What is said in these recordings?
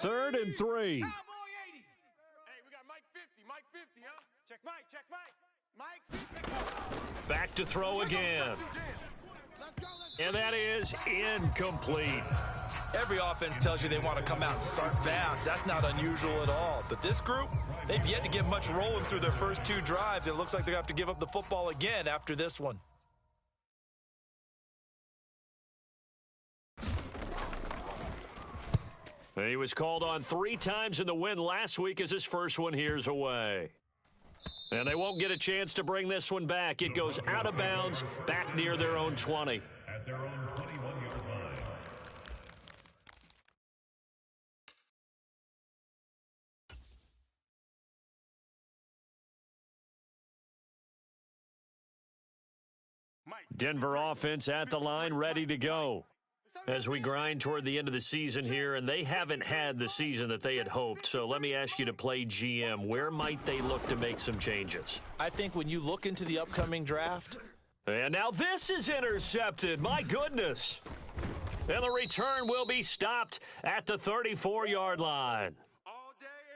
3rd and 3. Hey, we got Mike 50, Mike 50, huh? Check Mike. Mike 50. Back to throw again. And that is incomplete. Every offense tells you they want to come out and start fast. That's not unusual at all. But this group, they've yet to get much rolling through their first 2 drives. It looks like they're going to have to give up the football again after this one. He was called on 3 times in the win last week as his first one here's away. And they won't get a chance to bring this one back. It goes out of bounds back near their own 20. At their own 21-yard line. Denver offense at the line, ready to go. As we grind toward the end of the season here, and they haven't had the season that they had hoped. So let me ask you to play GM. Where might they look to make some changes? I think when you look into the upcoming draft. And now this is intercepted. My goodness. And the return will be stopped at the 34-yard line.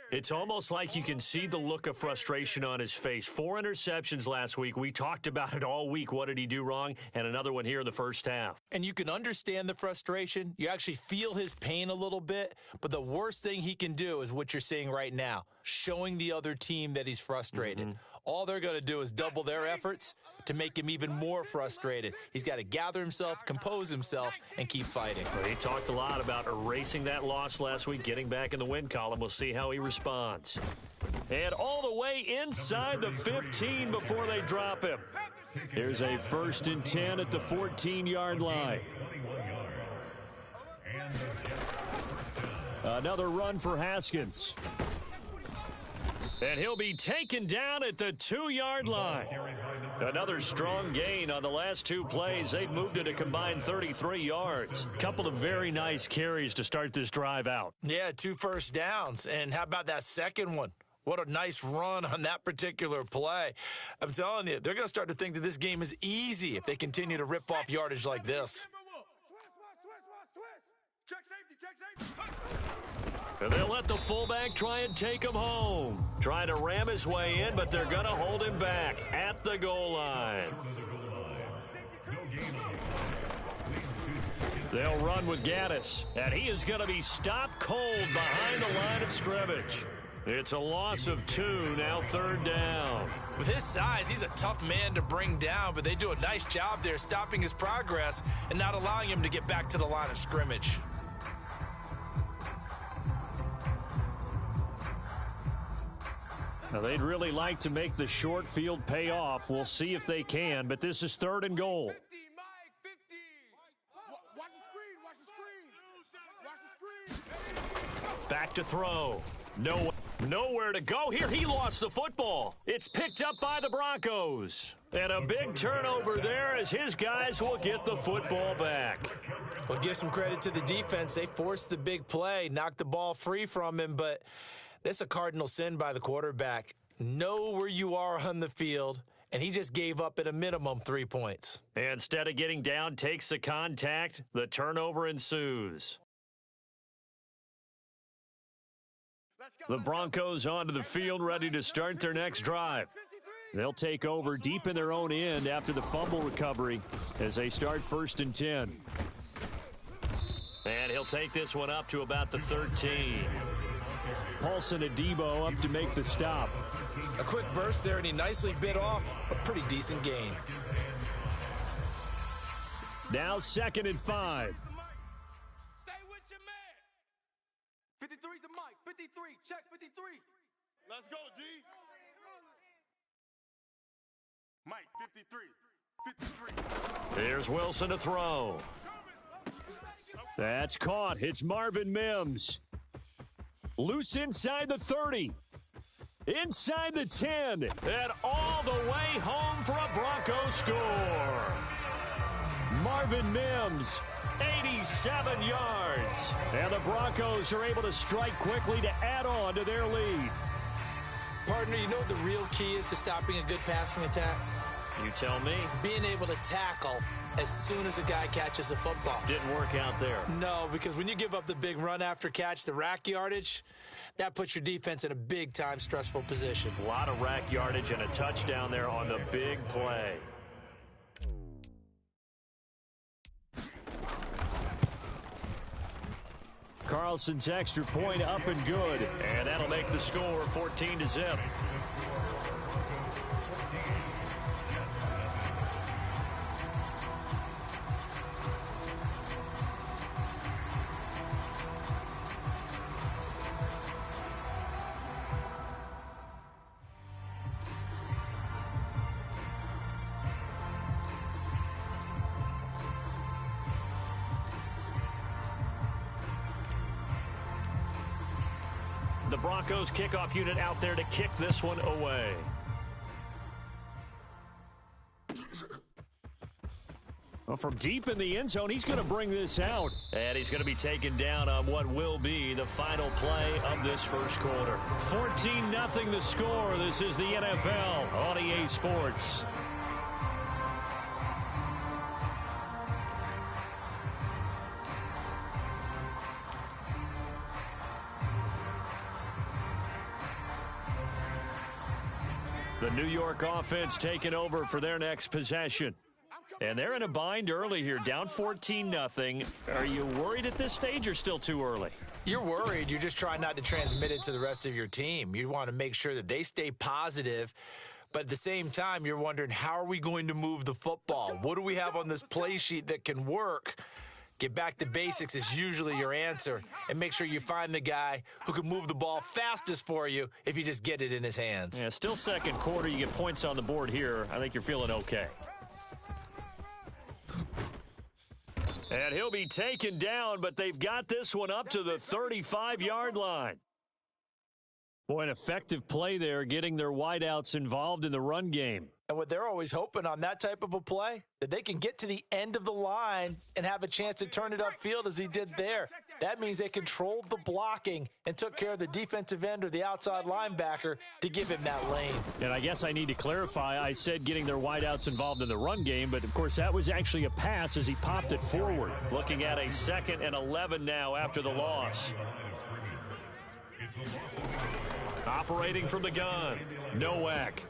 It's almost like you can see the look of frustration on his face. 4 interceptions last week. We talked about it all week. What did he do wrong? And another one here in the first half. And you can understand the frustration. You actually feel his pain a little bit. But the worst thing he can do is what you're seeing right now, showing the other team that he's frustrated. All they're going to do is double their efforts to make him even more frustrated. He's got to gather himself, compose himself, and keep fighting. Well, he talked a lot about erasing that loss last week, getting back in the win column. We'll see how he responds. And all the way inside the 15 before they drop him. Here's a 1st and 10 at the 14-yard line. Another run for Haskins. And he'll be taken down at the 2-yard line. Another strong gain on the last 2 plays. They've moved it a combined 33 yards. Couple of very nice carries to start this drive out. Yeah, 2 first downs. And how about that second one? What a nice run on that particular play. I'm telling you, they're going to start to think that this game is easy if they continue to rip off yardage like this. And they'll let the fullback try and take him home. Trying to ram his way in, but they're going to hold him back at the goal line. They'll run with Gaddis, and he is going to be stopped cold behind the line of scrimmage. It's a loss of 2, now 3rd down. With his size, he's a tough man to bring down, but they do a nice job there stopping his progress and not allowing him to get back to the line of scrimmage. Now, they'd really like to make the short field pay off. We'll see if they can, but this is 3rd and goal. 50, Mike, 50. Watch the screen. Back to throw. Nowhere to go here. He lost the football. It's picked up by the Broncos. And a big turnover there as his guys will get the football back. Well, give some credit to the defense. They forced the big play, knocked the ball free from him, but that's a cardinal sin by the quarterback. Know where you are on the field, and he just gave up at a minimum 3 points. Instead of getting down, takes the contact. The turnover ensues. The Broncos onto the field, ready to start their next drive. They'll take over deep in their own end after the fumble recovery as they start 1st and 10. And he'll take this one up to about the 13. Paulson Adebo up to make the stop. A quick burst there, and he nicely bit off a pretty decent gain. Now 2nd and 5. Stay with your man. 53's the Mike. 53. Check 53. Let's go, D. Mike, 53. 53. There's Wilson to throw. That's caught. It's Marvin Mims. Loose inside the 30. Inside the 10. And all the way home for a Bronco score. Marvin Mims, 87 yards. And the Broncos are able to strike quickly to add on to their lead. Partner, you know what the real key is to stopping a good passing attack? You tell me. Being able to tackle as soon as a guy catches the football. Didn't work out there. No, because when you give up the big run after catch, the rack yardage, that puts your defense in a big-time stressful position. A lot of rack yardage and a touchdown there on the big play. Carlson's extra point up and good, and that'll make the score 14-0. The Broncos kickoff unit out there to kick this one away. Well, from deep in the end zone, he's going to bring this out. And he's going to be taken down on what will be the final play of this first quarter. 14-0 the score. This is the NFL on EA Sports. The New York offense taking over for their next possession. And they're in a bind early here, down 14-0. Are you worried at this stage or still too early? You're worried. You're just trying not to transmit it to the rest of your team. You want to make sure that they stay positive. But at the same time, you're wondering, how are we going to move the football? What do we have on this play sheet that can work? Get back to basics is usually your answer, and make sure you find the guy who can move the ball fastest for you if you just get it in his hands. Yeah, still second quarter. You get points on the board here. I think you're feeling okay. And he'll be taken down, but they've got this one up to the 35-yard line. Boy, an effective play there, getting their wideouts involved in the run game. And what they're always hoping on that type of a play, that they can get to the end of the line and have a chance to turn it upfield as he did there. That means they controlled the blocking and took care of the defensive end or the outside linebacker to give him that lane. And I guess I need to clarify, I said getting their wideouts involved in the run game, but of course that was actually a pass as he popped it forward. Looking at a 2nd and 11 now after the loss. Operating from the gun, Nowak.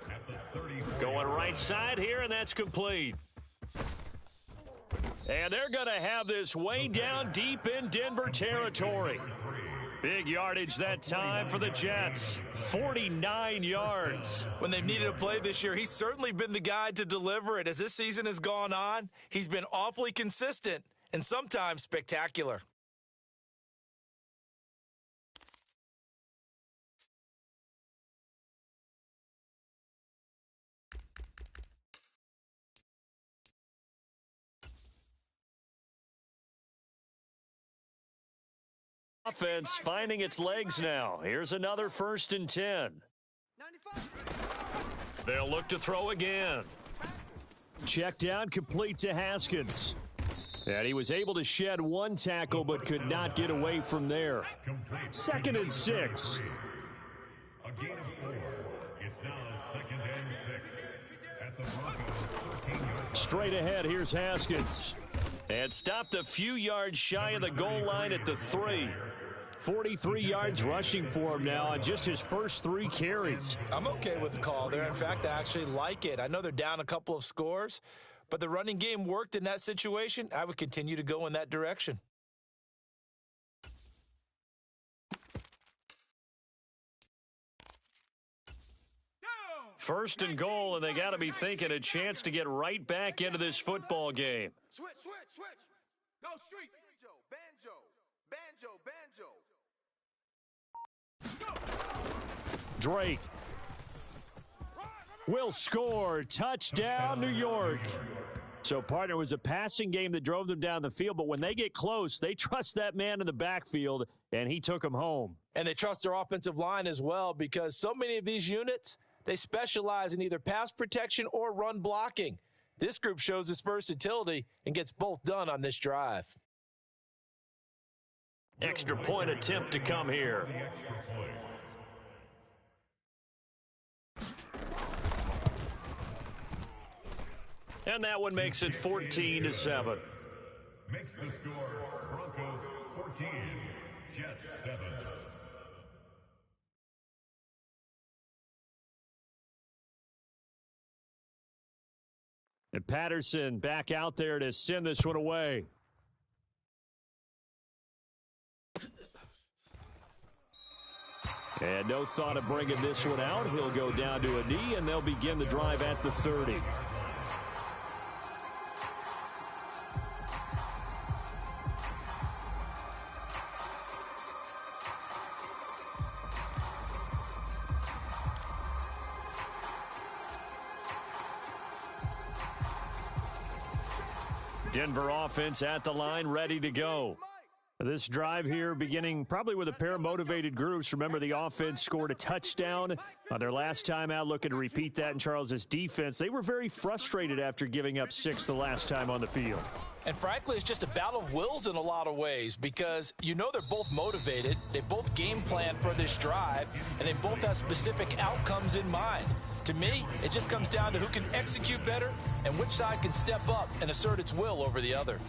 Going right side here, and that's complete. And they're going to have this way down deep in Denver territory. Big yardage that time for the Jets. 49 yards. When they've needed a play this year, he's certainly been the guy to deliver it. As this season has gone on, he's been awfully consistent and sometimes spectacular. Offense finding its legs now. Here's another 1st and 10. They'll look to throw again. Check down, complete to Haskins. And he was able to shed one tackle but could not get away from there. 2nd and 6. A gain of 4. It's now 2nd and 6 at the Broncos' 13-yard. Straight ahead, here's Haskins. And stopped a few yards shy of the goal line at the 3. 43 yards rushing for him now on just his first 3 carries. I'm okay with the call there. In fact, I actually like it. I know they're down a couple of scores, but the running game worked in that situation. I would continue to go in that direction. First and goal, and they got to be thinking a chance to get right back into this football game. Switch. Go street. Banjo. Drake will score. Touchdown, New York. So, partner, it was a passing game that drove them down the field, but when they get close, they trust that man in the backfield, and he took them home. And they trust their offensive line as well, because so many of these units, they specialize in either pass protection or run blocking. This group shows its versatility and gets both done on this drive. Extra point attempt to come here. And that one makes it 14-7. Makes the score Broncos 14, Jets 7. And Patterson back out there to send this one away. And no thought of bringing this one out. He'll go down to a knee, and they'll begin the drive at the 30. Denver offense at the line, ready to go. This drive here beginning probably with a pair of motivated groups. Remember, the offense scored a touchdown on their last time out, looking to repeat that in Charles's defense. They were very frustrated after giving up 6 the last time on the field. And frankly, it's just a battle of wills in a lot of ways because you know they're both motivated, they both game plan for this drive, and they both have specific outcomes in mind. To me, it just comes down to who can execute better and which side can step up and assert its will over the other.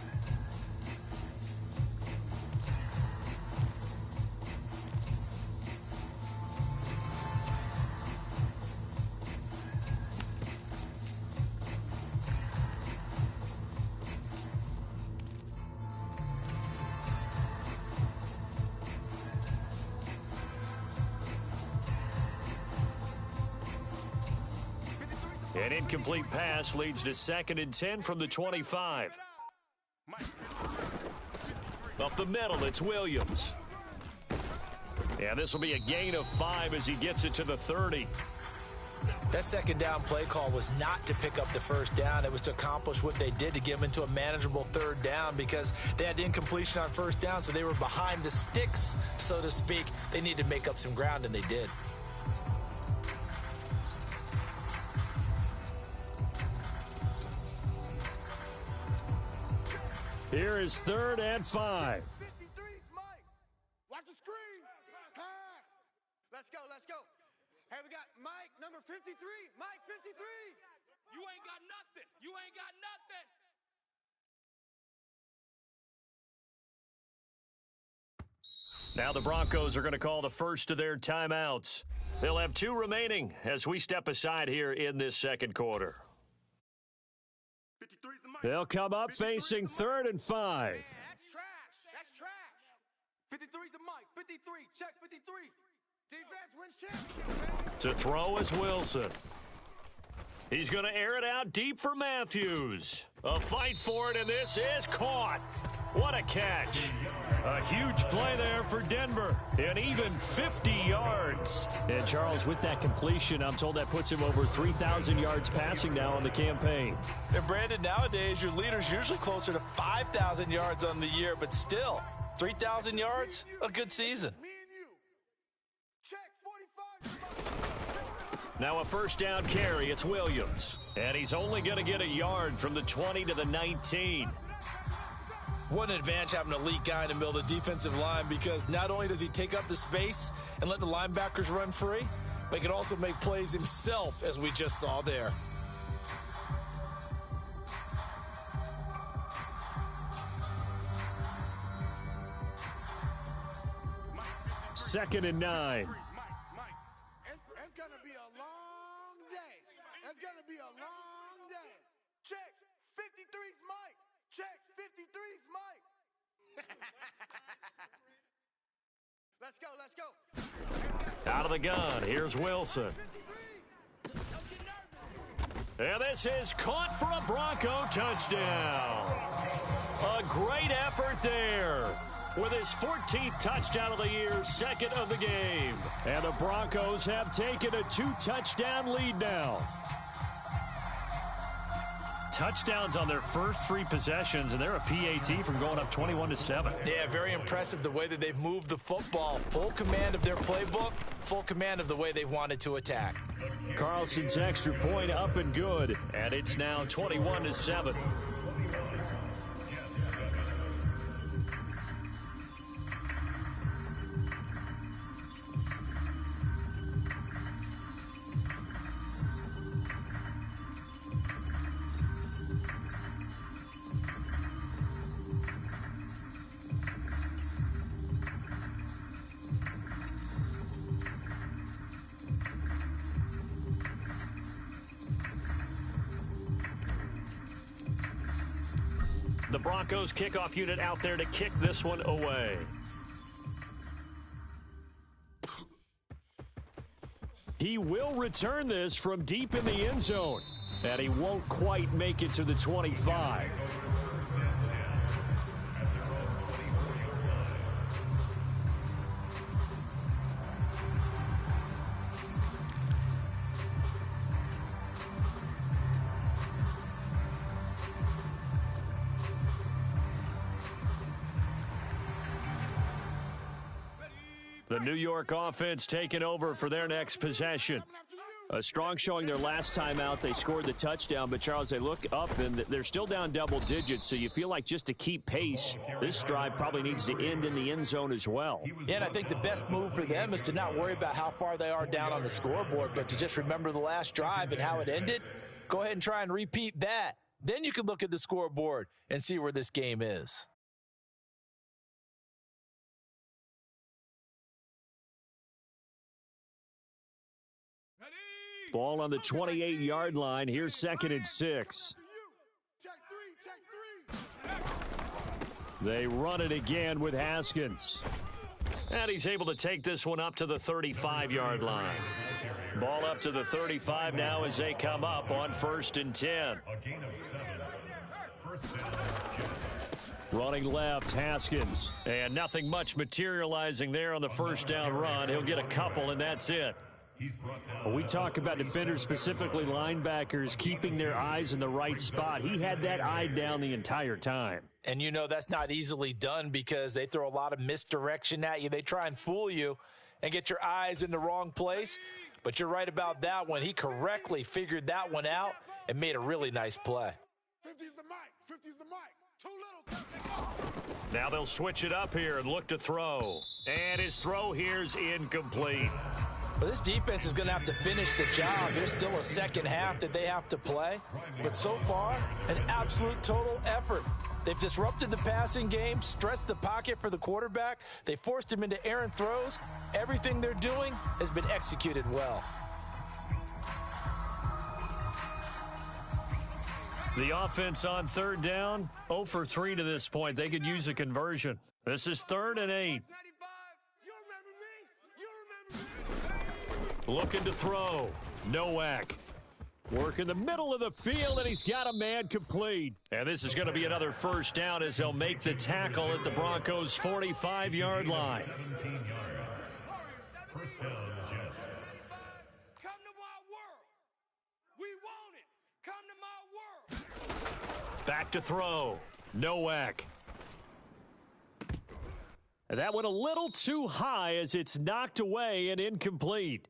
An incomplete pass leads to 2nd and 10 from the 25. Up the middle, it's Williams. And this will be a gain of 5 as he gets it to the 30. That second down play call was not to pick up the first down. It was to accomplish what they did to get them into a manageable 3rd down because they had incompletion on 1st down, so they were behind the sticks, so to speak. They needed to make up some ground, and they did. Here is 3rd and 5. 53's Mike. Watch the screen. Pass. Let's go. Let's go. Hey, we got Mike, number 53. Mike, 53. You ain't got nothing. You ain't got nothing. Now the Broncos are going to call the first of their timeouts. They'll have 2 remaining as we step aside here in this second quarter. They'll come up facing 3rd and 5. Man, that's trash. That's trash. 53's the Mike. 53. Check 53. Defense wins championship, man. To throw is Wilson. He's going to air it out deep for Matthews. A fight for it, and this is caught. What a catch. A huge play there for Denver. And even 50 yards. And Charles, with that completion, I'm told that puts him over 3,000 yards passing now on the campaign. And Brandon, nowadays your leader's usually closer to 5,000 yards on the year, but still, 3,000 yards, a good season. Me and you. Check 45. Now a first down carry, it's Williams. And he's only going to get a yard from the 20 to the 19. What an advantage having an elite guy in the middle of the defensive line because not only does he take up the space and let the linebackers run free, but he can also make plays himself, as we just saw there. Second and 9. Mike. It's going to be a long day. It's going to be a long day. Check 53's Mike. Check 53's Mike. Let's go. Let's go. Out of the gun, here's Wilson. 53. And this is caught for a Bronco touchdown. A great effort there. With his 14th touchdown of the year, 2nd of the game. And the Broncos have taken a 2-touchdown lead now. Touchdowns on their first 3 possessions, and they're a PAT from going up 21-7. Yeah, very impressive the way that they've moved the football. Full command of their playbook, full command of the way they wanted to attack. Carlson's extra point up and good, and it's now 21-7. the Broncos kickoff unit out there to kick this one away. He will return this from deep in the end zone, and he won't quite make it to the 25. The New York offense taking over for their next possession. A strong showing their last time out. They scored the touchdown, but, Charles, they look up, and they're still down double digits, so you feel like just to keep pace, this drive probably needs to end in the end zone as well. Yeah, and I think the best move for them is to not worry about how far they are down on the scoreboard, but to just remember the last drive and how it ended. Go ahead and try and repeat that. Then you can look at the scoreboard and see where this game is. Ball on the 28-yard line. Here's 2nd and 6. They run it again with Haskins. And he's able to take this one up to the 35-yard line. Ball up to the 35 now as they come up on 1st and 10. Running left, Haskins. And nothing much materializing there on the first down run. He'll get a couple, and that's it. We talk about defenders, specifically linebackers, keeping their eyes in the right spot. He had that eye down the entire time. And you know that's not easily done because they throw a lot of misdirection at you. They try and fool you and get your eyes in the wrong place. But you're right about that one. He correctly figured that one out and made a really nice play. 50's the mic. 50's the mic. Too little. Now they'll switch it up here and look to throw. And his throw here's incomplete. Well, this defense is going to have to finish the job. There's still a second half that they have to play. But so far, an absolute total effort. They've disrupted the passing game, stressed the pocket for the quarterback. They forced him into errant throws. Everything they're doing has been executed well. The offense on 3rd down, 0 for 3 to this point. They could use a conversion. This is 3rd and 8. Looking to throw. Nowak. Work in the middle of the field, and he's got a man complete. And this is going to be another first down as they'll make the tackle at the Broncos' 45-yard line. Come to my world. We want it. Come to my world. Back to throw. Nowak. That went a little too high as it's knocked away and incomplete.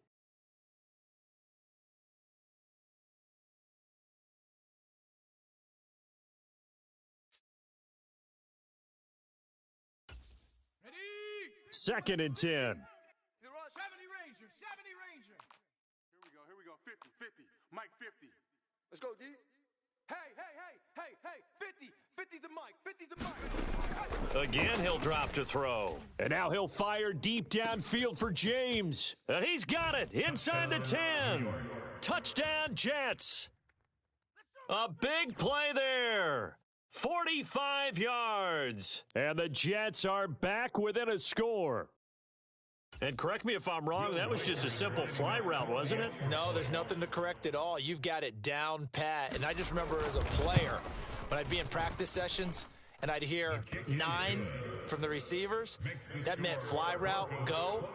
Ready? 2nd and 10. 70 Ranger. 70 Ranger. Here we go. 50. 50. Mike 50. Let's go, D. Hey. 50. 50's the mic. 50's the mic. Again, he'll drop to throw. And now he'll fire deep downfield for James. And he's got it inside the 10. Touchdown, Jets. A big play there. 45 yards. And the Jets are back within a score. And correct me if I'm wrong, that was just a simple fly route, wasn't it? No, there's nothing to correct at all. You've got it down pat. And I just remember as a player, when I'd be in practice sessions and I'd hear 9 from the receivers, that meant fly route, go,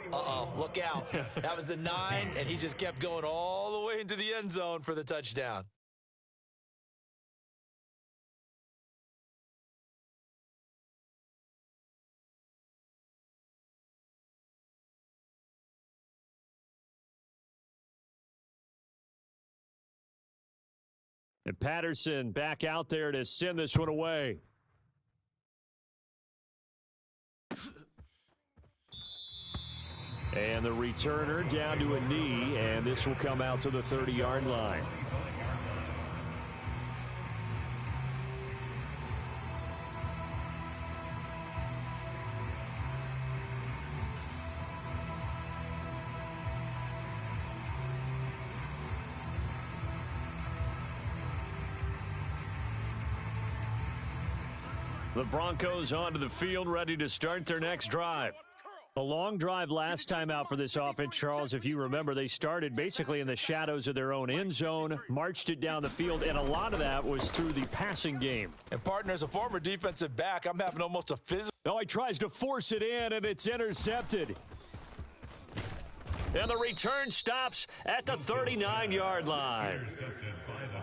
look out. That was the 9, and he just kept going all the way into the end zone for the touchdown. And Patterson back out there to send this one away. And the returner down to a knee, and this will come out to the 30-yard line. The Broncos onto the field, ready to start their next drive. A long drive last time out for this offense, Charles. If you remember, they started basically in the shadows of their own end zone, marched it down the field, and a lot of that was through the passing game. And, partner, as a former defensive back, I'm having almost a physical. Oh, he tries to force it in, and it's intercepted. And the return stops at the 39-yard line.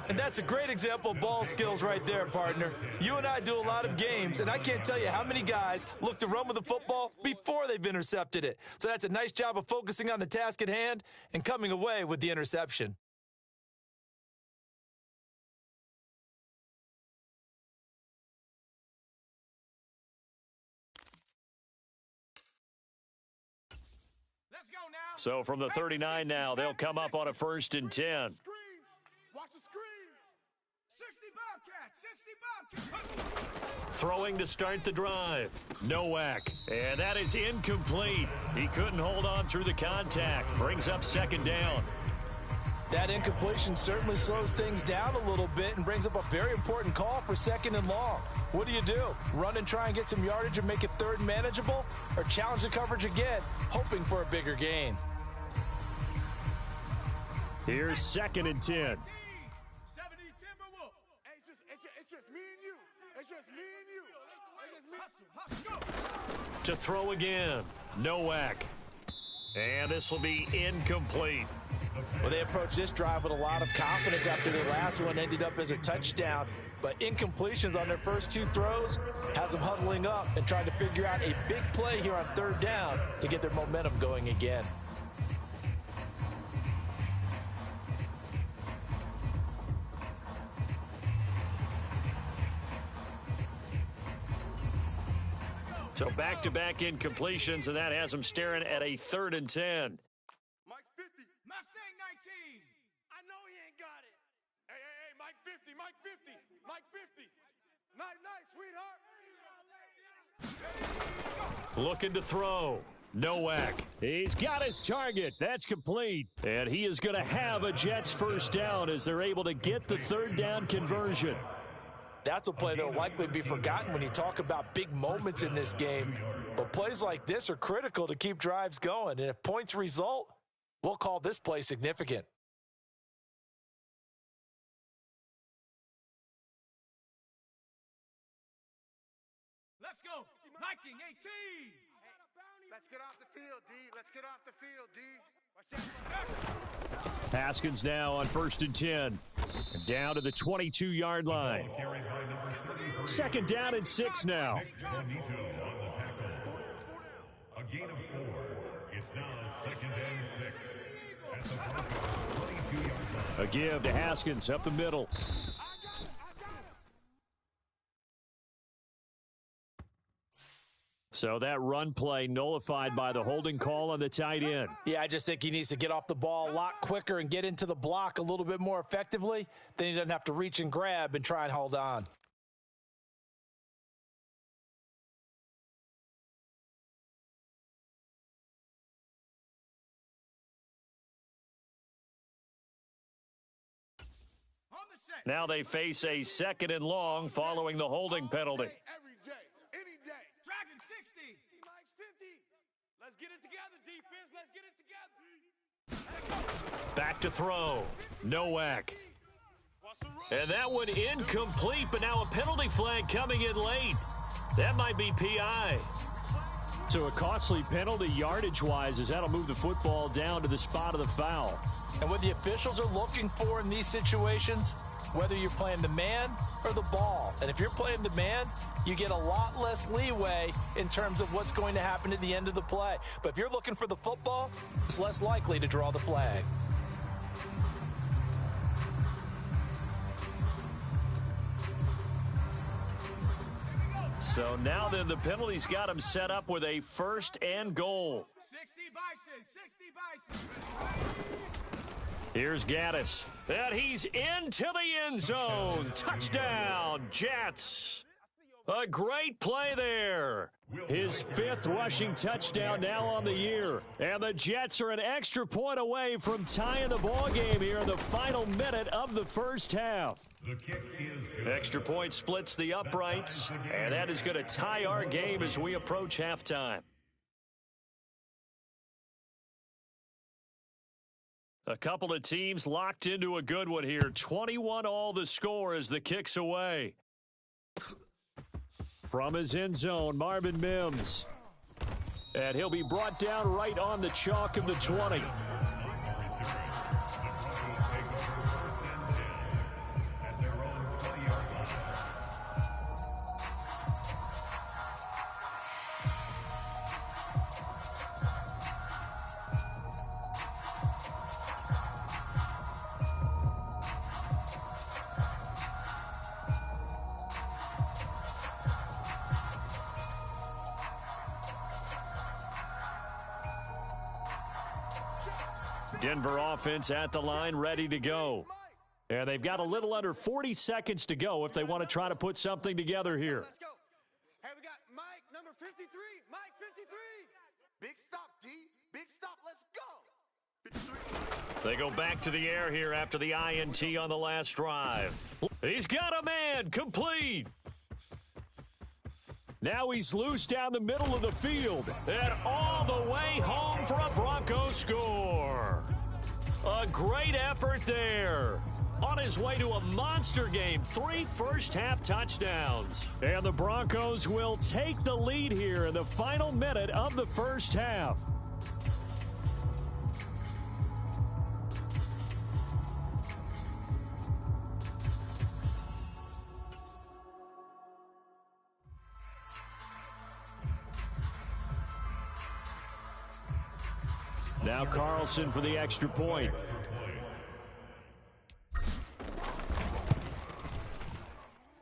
And that's a great example of ball skills right there, partner. You and I do a lot of games, and I can't tell you how many guys look to run with the football before they've intercepted it. So that's a nice job of focusing on the task at hand and coming away with the interception. So from the 39 now, they'll come up on a 1st and 10. Watch the screen. 60 Bobcats. Throwing to start the drive. Nowak. And that is incomplete. He couldn't hold on through the contact. Brings up 2nd down. That incompletion certainly slows things down a little bit and brings up a very important call for 2nd and long. What do? Run and try and get some yardage and make it 3rd and manageable? Or challenge the coverage again, hoping for a bigger gain? Here's 2nd and 10. Hey, it's just me and you. It's just me and you. It's just me. To throw again. Nowak. And this will be incomplete. Well, they approached this drive with a lot of confidence after their last one ended up as a touchdown. But incompletions on their first 2 throws has them huddling up and trying to figure out a big play here on 3rd down to get their momentum going again. So back-to-back incompletions, and that has them staring at a 3rd and 10. Mike 50. Mustang 19. I know he ain't got it. Hey, Mike 50, Mike 50, Mike 50. Night, sweetheart. Looking to throw. Nowak. He's got his target. That's complete. And he is going to have a Jets 1st down as they're able to get the 3rd down conversion. That's a play that will likely be forgotten when you talk about big moments in this game. But plays like this are critical to keep drives going. And if points result, we'll call this play significant. Let's go. Viking 18. Let's get off the field, D. Let's get off the field, D. Haskins now on 1st and 10. Down to the 22-yard line. 2nd down and 6 now. A gain of 4. It's now 2nd and 6. At the Broncos 22-yard line. A give to Haskins up the middle. So that run play nullified by the holding call on the tight end. Yeah, I just think he needs to get off the ball a lot quicker and get into the block a little bit more effectively. Then he doesn't have to reach and grab and try and hold on. Now they face a 2nd and long following the holding penalty. Every day, any day. Dragon 60. Mike's 50. Let's get it together, defense. Let's get it together. Back to throw. Nowak. And that one incomplete, but now a penalty flag coming in late. That might be PI. So a costly penalty yardage-wise as that'll move the football down to the spot of the foul. And what the officials are looking for in these situations, whether you're playing the man or the ball. And if you're playing the man, you get a lot less leeway in terms of what's going to happen at the end of the play. But if you're looking for the football, it's less likely to draw the flag. So now then the penalty's got him set up with a 1st and goal. 60 Bison. 60 Bison. Here's Gaddis. And he's into the end zone. Touchdown, Jets. A great play there. His 5th rushing touchdown now on the year. And the Jets are an extra point away from tying the ball game here in the final minute of the first half. The kick is good. Extra point splits the uprights, and that is going to tie our game as we approach halftime. A couple of teams locked into a good one here. 21-all the score as the kick's away. From his end zone, Marvin Mims. And he'll be brought down right on the chalk of the 20. Denver offense at the line, ready to go. And they've got a little under 40 seconds to go if they want to try to put something together here. Let's go. Hey, we got Mike, number 53. Mike, 53. Big stop, D. Big stop. Let's go. 53. They go back to the air here after the INT on the last drive. He's got a man, complete. Now he's loose down the middle of the field and all the way home for a Broncos score. A great effort there. On his way to a monster game, 3 first-half touchdowns. And the Broncos will take the lead here in the final minute of the first half. Now Carlson for the extra point.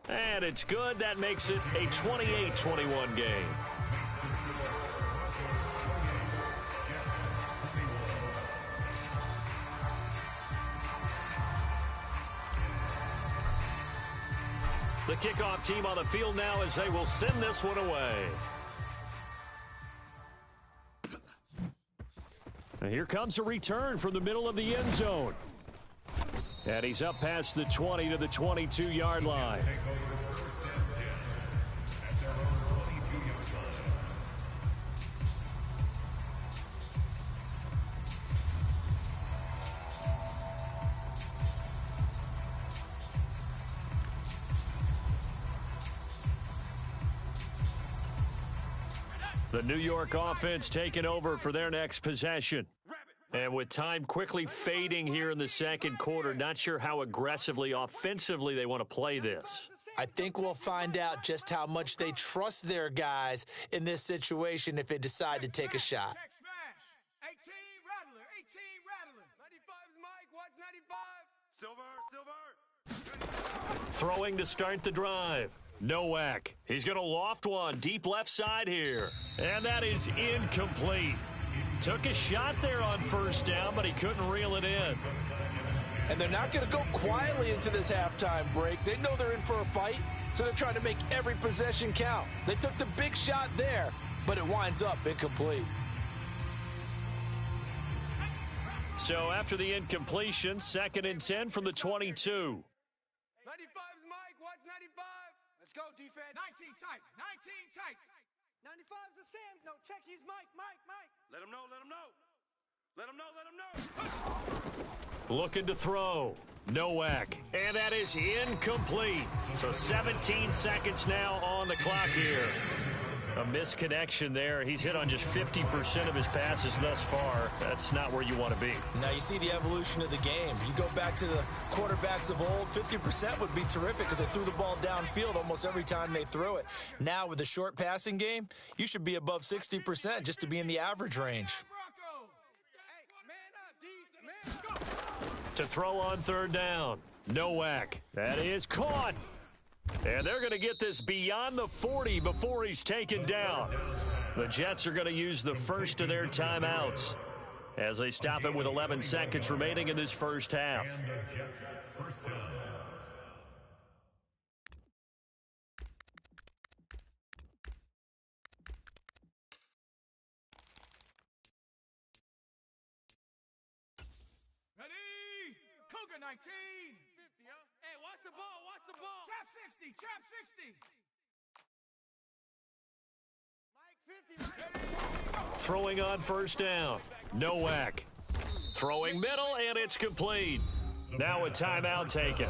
And it's good. That makes it a 28-21 game. The kickoff team on the field now as they will send this one away. And here comes a return from the middle of the end zone. And he's up past the 20 to the 22-yard line. The New York offense taking over for their next possession. And with time quickly fading here in the second quarter, not sure how aggressively, offensively they want to play this. I think we'll find out just how much they trust their guys in this situation if they decide to take a shot. Check smash. 18 rattler. 18 rattler. 95's Mike. Watch 95. Silver. Throwing to start the drive. Nowak. He's going to loft one deep left side here. And that is incomplete. Took a shot there on first down, but he couldn't reel it in. And they're not going to go quietly into this halftime break. They know they're in for a fight, so they're trying to make every possession count. They took the big shot there, but it winds up incomplete. So after the incompletion, 2nd and 10 from the 22. 95's Mike. Watch 95. Let's go, defense. 19 tight. 19 tight. 95's the Sam. No, check. He's Mike. Mike. Let him know. Let him know. Let him know. Let him know. Looking to throw. Nowak. And that is incomplete. So 17 seconds now on the clock here. A misconnection there. He's hit on just 50% of his passes thus far. That's not where you want to be. Now you see the evolution of the game. You go back to the quarterbacks of old, 50% would be terrific because they threw the ball downfield almost every time they threw it. Now with the short passing game, you should be above 60% just to be in the average range. Hey, man up, D. Man. To throw on 3rd down. Nowak. That is caught. And they're going to get this beyond the 40 before he's taken down. The Jets are going to use the first of their timeouts as they stop it with 11 seconds remaining in this first half. Cougar 19. 50, huh? Hey, watch the ball. Watch the ball. Trap 60. Trap 60. Mike 50. Throwing on first down. Nowak. Throwing middle, and it's complete. Now a timeout taken.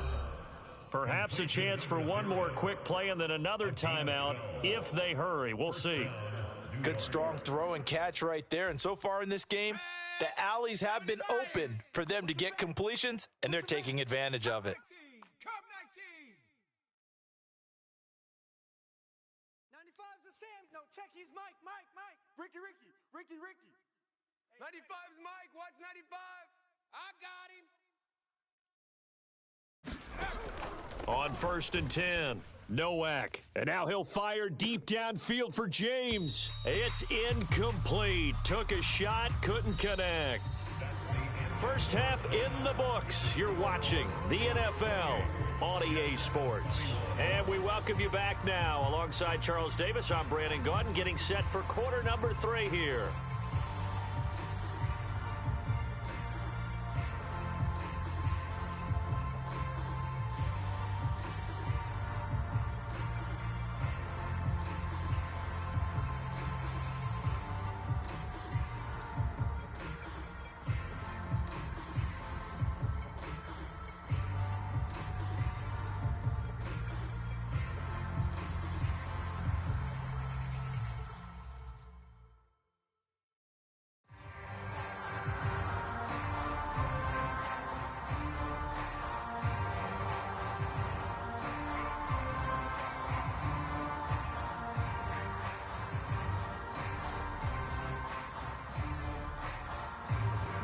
Perhaps a chance for one more quick play and then another timeout if they hurry. We'll see. Good strong throw and catch right there. And so far in this game, the alleys have been open for them to get completions, and they're taking advantage of it. 95's the Sam. No, check. He's Mike. Ricky. 95's Mike. Watch 95. I got him. On first and 10, Nowak. And now he'll fire deep downfield for James. It's incomplete. Took a shot, couldn't connect. First half in the books. You're watching the NFL on EA Sports. And we welcome you back now. Alongside Charles Davis, I'm Brandon Gaudin, getting set for quarter number 3 here.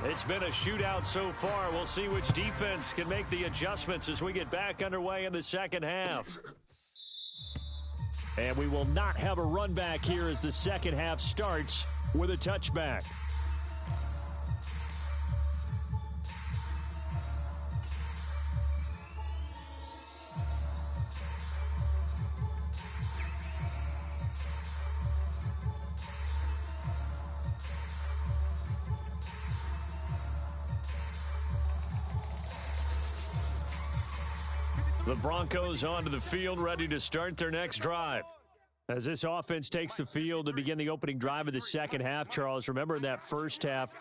It's been a shootout so far. We'll see which defense can make the adjustments as we get back underway in the second half. And we will not have a run back here as the second half starts with a touchback. The Broncos onto the field, ready to start their next drive. As this offense takes the field to begin the opening drive of the second half, Charles, remember that first half,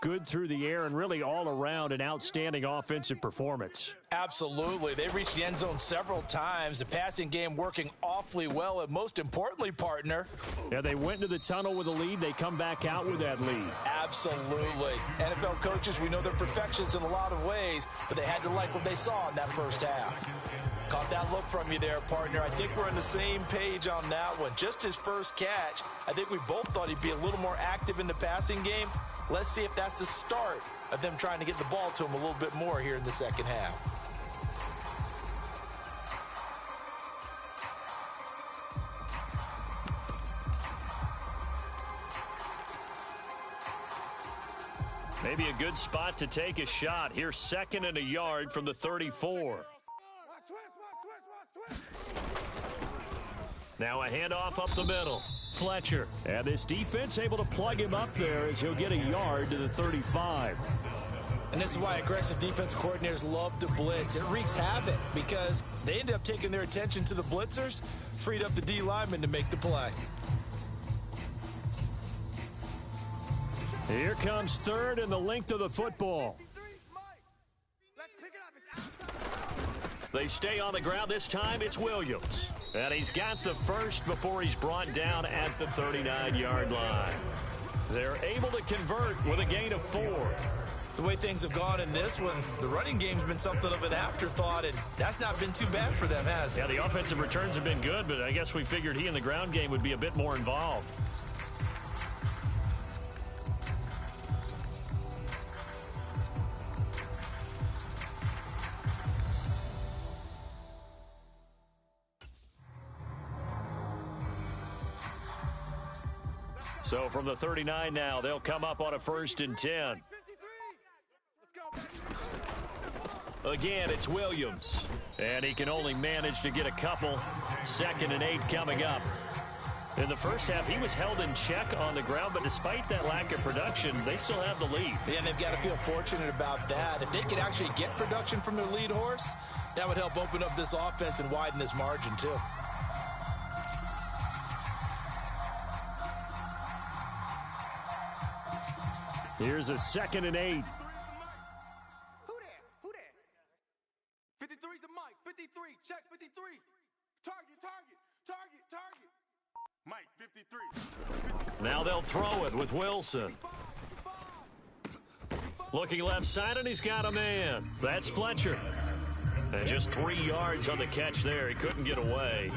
good through the air and really all around an outstanding offensive performance. Absolutely. They reached the end zone several times. The passing game working awfully well, and most importantly, partner. Yeah, they went into the tunnel with a lead. They come back out with that lead. Absolutely. NFL coaches, we know they're perfectionists in a lot of ways, but they had to like what they saw in that first half. Caught that look from you there, partner. I think we're on the same page on that one. Just his first catch, I think we both thought he'd be a little more active in the passing game. Let's see if that's the start of them trying to get the ball to him a little bit more here in the second half. Maybe a good spot to take a shot. Here's second and a yard from the 34. Now a handoff up the middle. Fletcher. And this defense able to plug him up there as he'll get a yard to the 35. And this is why aggressive defensive coordinators love to blitz. It wreaks havoc because they end up taking their attention to the blitzers, freed up the D lineman to make the play. Here comes third and the length of the football. They stay on the ground. This time it's Williams. And he's got the first before he's brought down at the 39-yard line. They're able to convert with a gain of 4. The way things have gone in this one, the running game's been something of an afterthought, and that's not been too bad for them, has it? Yeah, the offensive returns have been good, but I guess we figured he in the ground game would be a bit more involved. So from the 39 now, they'll come up on a first and 10. Again, it's Williams. And he can only manage to get a couple. Second and 8 coming up. In the first half, he was held in check on the ground, but despite that lack of production, they still have the lead. Yeah, and they've got to feel fortunate about that. If they could actually get production from their lead horse, that would help open up this offense and widen this margin, too. Here's a 2nd and 8. Who that? 53's the Mike. 53. Check 53. Target. Mike, 53. Now they'll throw it with Wilson. Looking left side, and he's got a man. That's Fletcher. And just 3 yards on the catch there. He couldn't get away.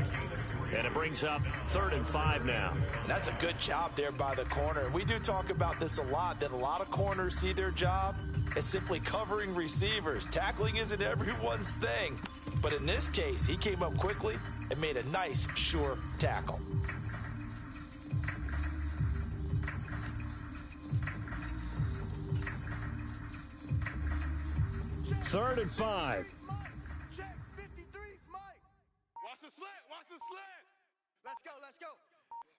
And it brings up 3rd and 5 now. And that's a good job there by the corner. We do talk about this a lot, that a lot of corners see their job as simply covering receivers. Tackling isn't everyone's thing. But in this case, he came up quickly and made a nice, sure tackle. Third and 5. Check 53's Mike. Watch the slant. Let's go.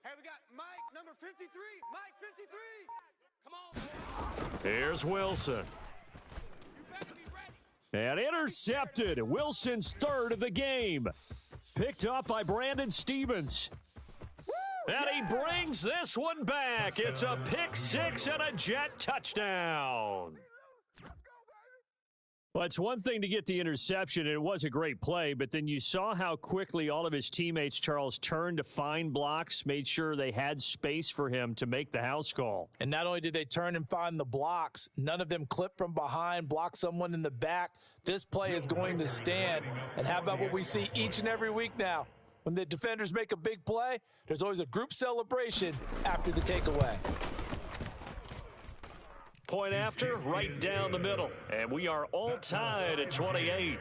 Hey, we got Mike, number 53. Mike, 53. Come on, boy. Here's Wilson. You better be ready. And intercepted. Wilson's 3rd of the game. Picked up by Brandon Stevens. And he brings this one back. It's a pick 6 and a Jet touchdown. Well, it's one thing to get the interception, and it was a great play, but then you saw how quickly all of his teammates, Charles, turned to find blocks, made sure they had space for him to make the house call. And not only did they turn and find the blocks, none of them clipped from behind, blocked someone in the back. This play is going to stand. And how about what we see each and every week now? When the defenders make a big play, there's always a group celebration after the takeaway. Point after, right down the middle. And we are all tied at 28.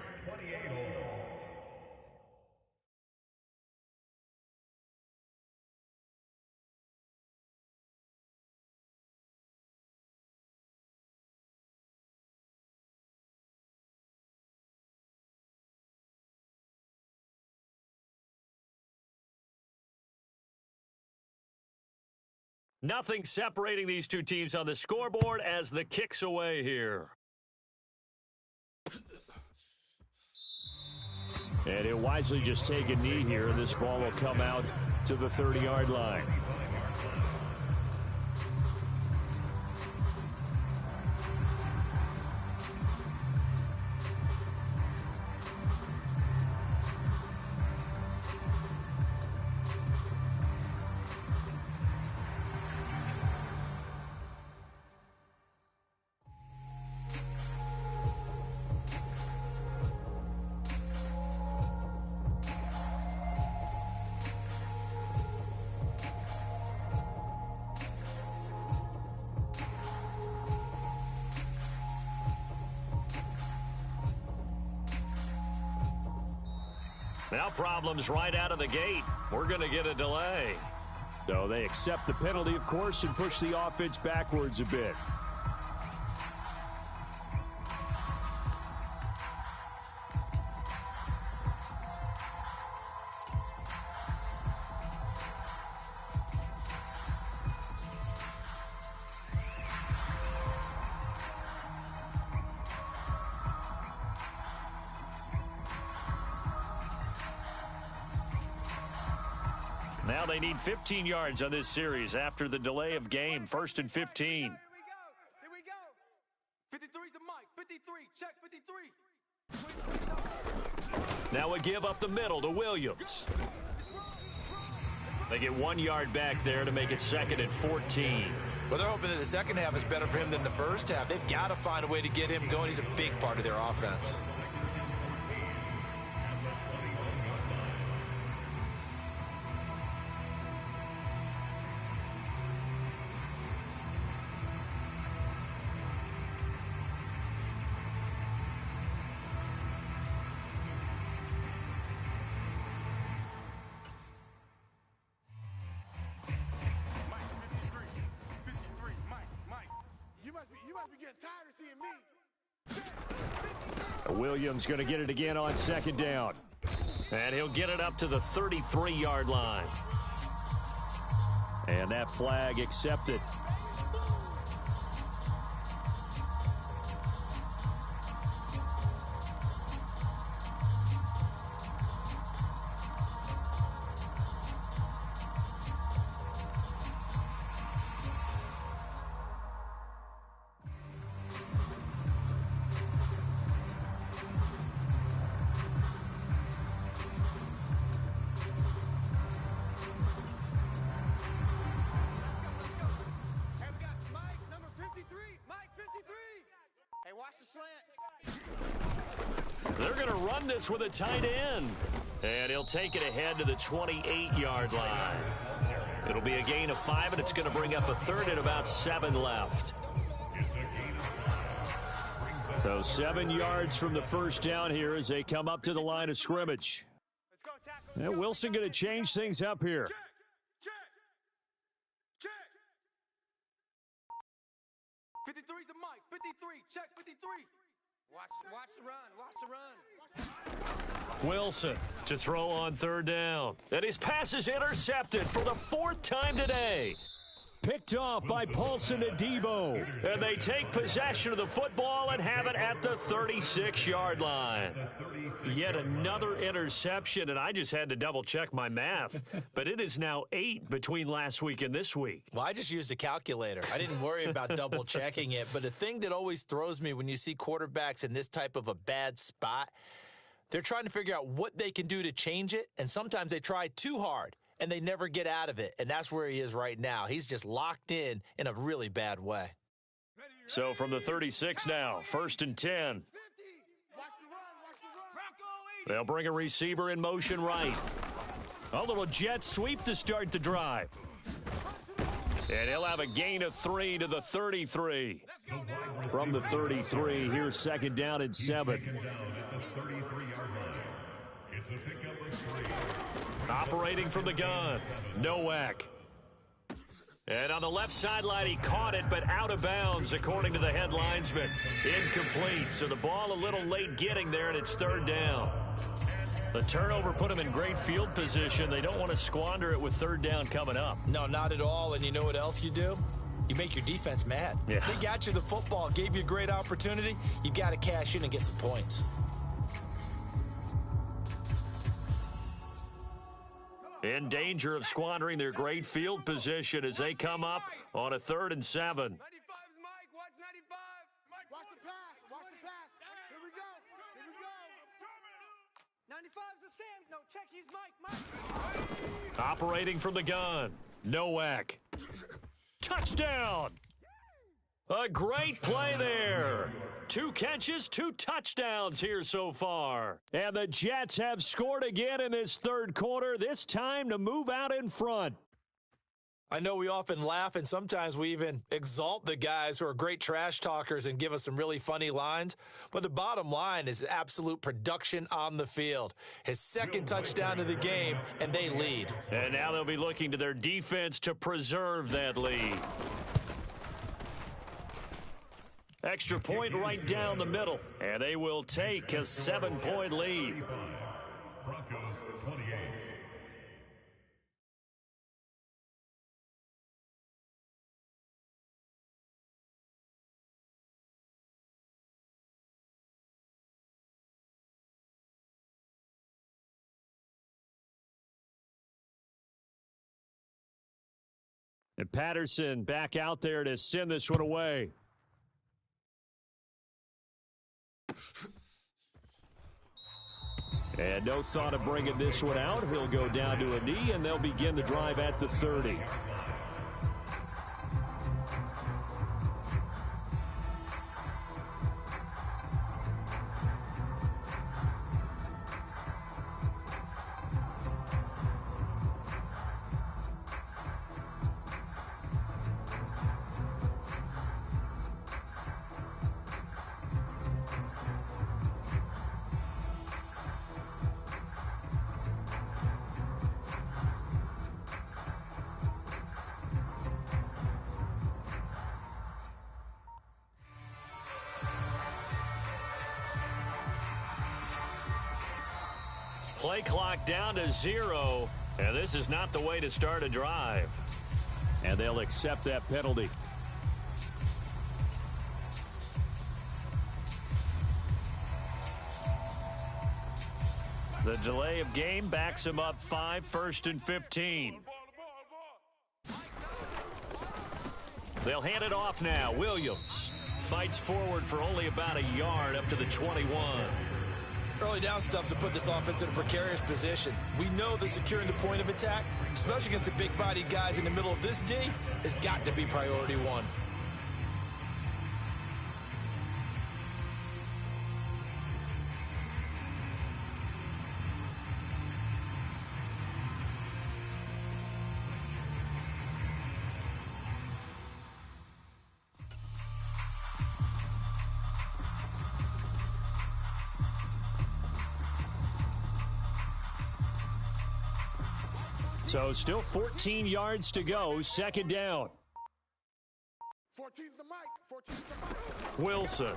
Nothing separating these two teams on the scoreboard as the kick's away here. And he'll wisely just take a knee here. This ball will come out to the 30-yard line. Now problems right out of the gate. We're going to get a delay. So they accept the penalty, of course, and push the offense backwards a bit. Now they need 15 yards on this series after the delay of game. 1st and 15. Here we go. 53's the Mike. 53. Check 53. Now we give up the middle to Williams. They get 1 yard back there to make it 2nd and 14. Well, they're hoping that the second half is better for him than the first half. They've got to find a way to get him going. He's a big part of their offense. Williams going to get it again on 2nd down. And he'll get it up to the 33-yard line. And that flag accepted. They're going to run this with a tight end. And he'll take it ahead to the 28-yard line. It'll be a gain of 5, and it's going to bring up a third and about 7 left. So 7 yards from the first down here as they come up to the line of scrimmage. And Wilson going to change things up here. Check. 53's the mic. 53. Check 53. Watch the run. Wilson to throw on third down. And his pass is intercepted for the 4th time today. Picked off by Paulson Adebo. And they take possession of the football and have it at the 36-yard line. Yet another interception, and I just had to double-check my math. But it is now 8 between last week and this week. Well, I just used a calculator. I didn't worry about double-checking it. But the thing that always throws me when you see quarterbacks in this type of a bad spot, they're trying to figure out what they can do to change it, and sometimes they try too hard. And they never get out of it, and that's where he is right now. He's just locked in a really bad way. So from the 36 now, 1st and 10. They'll bring a receiver in motion right. A little jet sweep to start the drive. And he'll have a gain of 3 to the 33. From the 33, here's 2nd down and 7. Operating from the gun, Nowak. And on the left sideline, he caught it, but out of bounds, according to the head linesman. Incomplete, so the ball a little late getting there, and it's 3rd down. The turnover put him in great field position. They don't want to squander it with 3rd down coming up. No, not at all, and you know what else you do? You make your defense mad. Yeah. They got you the football, gave you a great opportunity. You got to cash in and get some points. In danger of squandering their great field position as they come up on a 3rd and 7. 95's Mike. Watch 95. Watch the pass. Here we go. 95's the Sam. No, check. He's Mike. Operating from the gun, Nowak. Touchdown! A great play there. 2 catches, 2 touchdowns here so far. And the Jets have scored again in this 3rd quarter, this time to move out in front. I know we often laugh, and sometimes we even exalt the guys who are great trash talkers and give us some really funny lines. But the bottom line is absolute production on the field. His 2nd touchdown of the game, and they lead. And now they'll be looking to their defense to preserve that lead. Extra point right down the middle, and they will take a 7-point lead. Broncos 28. And Patterson back out there to send this one away. And no thought of bringing this one out. He'll go down to a knee, and they'll begin the drive at the 30. Play clock down to 0, and this is not the way to start a drive. And they'll accept that penalty. The delay of game backs him up 5, 1st and 15. They'll hand it off now. Williams fights forward for only about a yard up to the 21. Early down stuff's to put this offense in a precarious position. We know that securing the point of attack, especially against the big-bodied guys in the middle of this D, has got to be priority one. So still 14 yards to go, 2nd down. 14's the mic. 14's the mic. Wilson.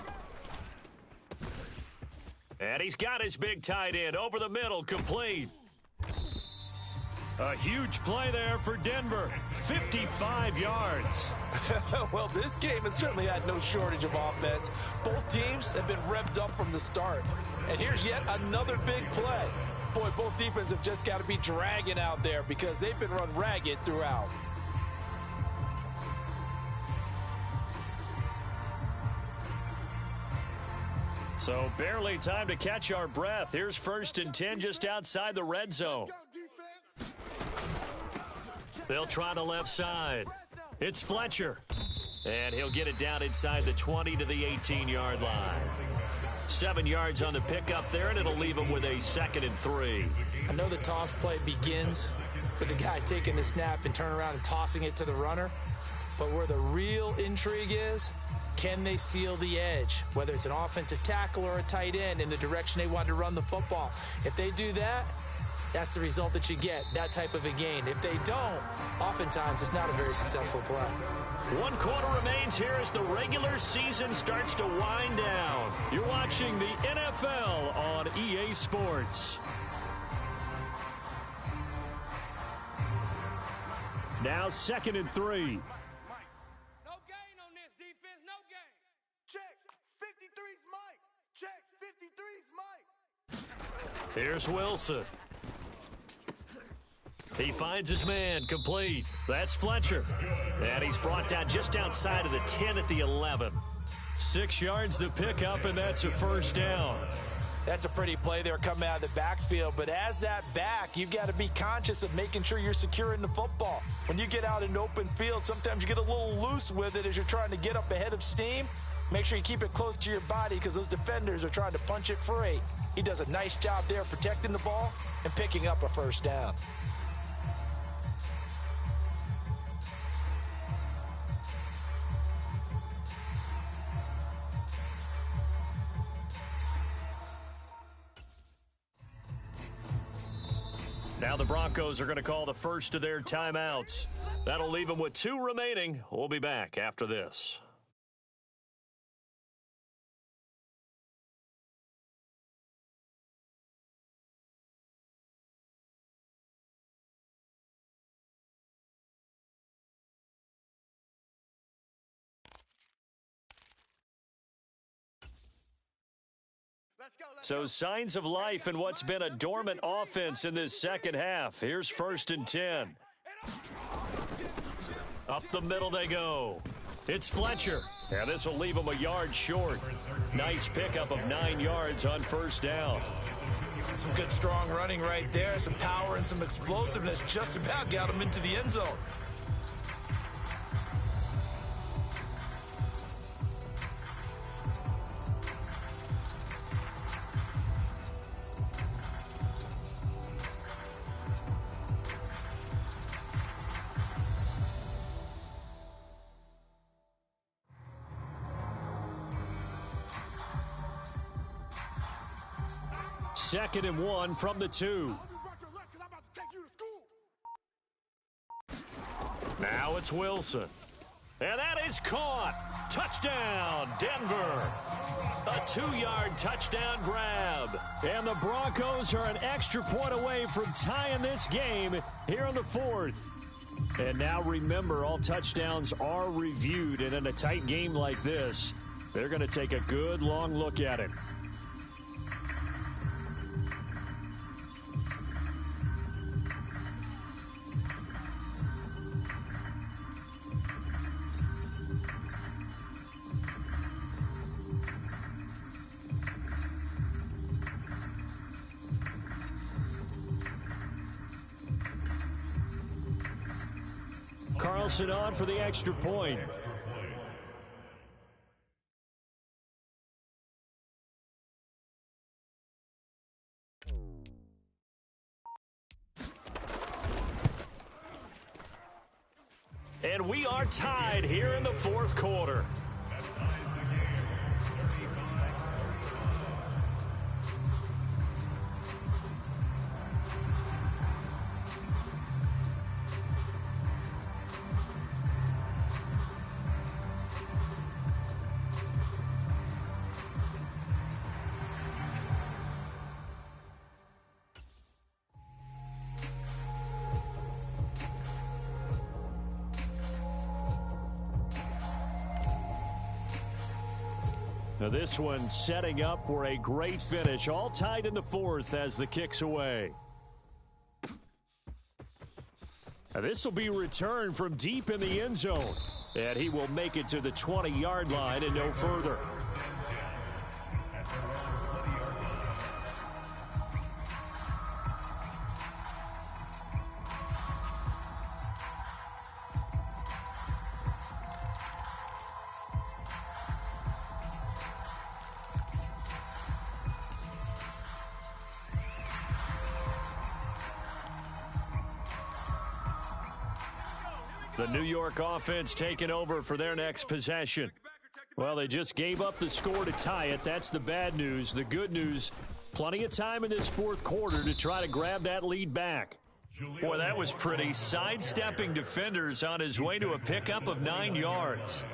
And he's got his big tight end over the middle, complete. A huge play there for Denver. 55 yards. Well, this game has certainly had no shortage of offense. Both teams have been revved up from the start. And here's yet another big play. Boy, both defenses have just got to be dragging out there because they've been run ragged throughout. So barely time to catch our breath. Here's 1st and 10 just outside the red zone. They'll try the left side. It's Fletcher. And he'll get it down inside the 20 to the 18-yard line. 7 yards on the pickup there, and it'll leave him with a 2nd and 3. I know the toss play begins with the guy taking the snap and turning around and tossing it to the runner. But where the real intrigue is, can they seal the edge, whether it's an offensive tackle or a tight end, in the direction they want to run the football? If they do that, that's the result that you get, that type of a gain. If they don't, oftentimes it's not a very successful play. 1 quarter remains here as the regular season starts to wind down. You're watching the NFL on EA Sports. Now 2nd and 3. No gain on this defense, no gain. Check. 53's Mike. Check. 53's Mike. Here's Wilson. He finds his man, complete. That's Fletcher. And he's brought down just outside of the 10 at the 11. 6 yards to pick up, and that's a 1st down. That's a pretty play there coming out of the backfield, but as that back, you've got to be conscious of making sure you're securing the football. When you get out in open field, sometimes you get a little loose with it as you're trying to get up ahead of steam. Make sure you keep it close to your body because those defenders are trying to punch it free. He does a nice job there protecting the ball and picking up a 1st down. Now the Broncos are going to call the first of their timeouts. That'll leave them with 2 remaining. We'll be back after this. So signs of life in what's been a dormant offense in this second half. Here's 1st and 10. Up the middle they go. It's Fletcher. And this will leave him a yard short. Nice pickup of 9 yards on 1st down. Some good strong running right there. Some power and some explosiveness just about got him into the end zone. Second and 1 from the 2. Now it's Wilson. And that is caught. Touchdown, Denver. A 2-yard touchdown grab. And the Broncos are an extra point away from tying this game here in the 4th. And now remember, all touchdowns are reviewed, and in a tight game like this, they're going to take a good long look at it. Carlson on for the extra point. And we are tied here in the fourth quarter. Now this one setting up for a great finish, all tied in the fourth as the kick's away. Now this will be returned from deep in the end zone, and he will make it to the 20-yard line and no further. The New York offense taking over for their next possession. Well, they just gave up the score to tie it. That's the bad news. The good news, plenty of time in this fourth quarter to try to grab that lead back. Boy, that was pretty. Sidestepping defenders on his way to a pickup of 9 yards.